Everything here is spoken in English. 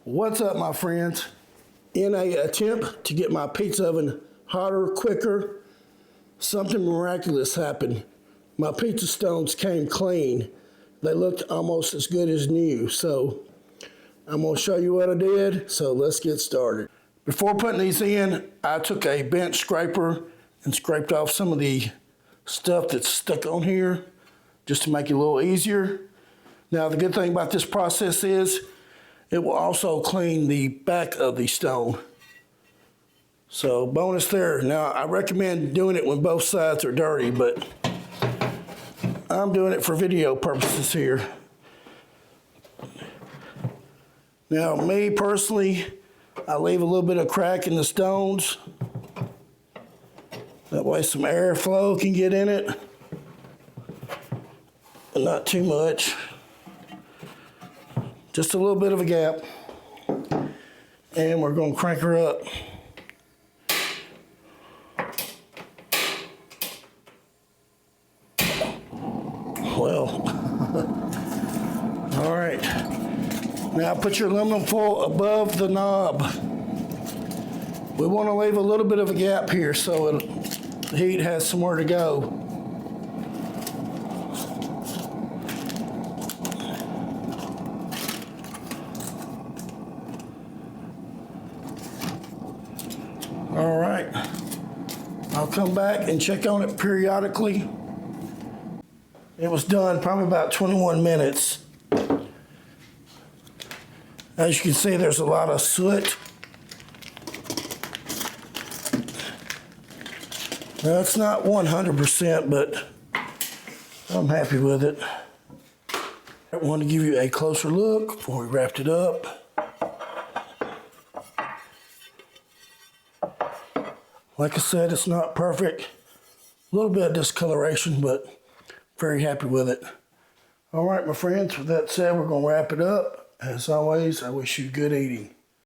What's up, my friends? In an attempt to get my pizza oven hotter, quicker, something miraculous happened. My pizza stones came clean. They looked almost as good as new. So I'm gonna show you what I did. So let's get started. Before putting these in, I took a bench scraper and scraped off some of the stuff that's stuck on here just to make it a little easier. Now, the good thing about this process is it will also clean the back of the stone. So bonus there. Now, I recommend doing it when both sides are dirty, but I'm doing it for video purposes here. Now, me personally, I leave a little bit of crack in the stones. That way some airflow can get in it, but not too much. Just a little bit of a gap. And we're going to crank her up. Well, all right. Now put your aluminum foil above the knob. We want to leave a little bit of a gap here so the heat has somewhere to go. All right, I'll come back and check on it periodically. It was done probably about 21 minutes. As you can see, there's a lot of soot. Now, it's not 100%, but I'm happy with it. I want to give you a closer look before we wrapped it up. Like I said, it's not perfect. A little bit of discoloration, but very happy with it. All right, my friends, with that said, we're going to wrap it up. As always, I wish you good eating.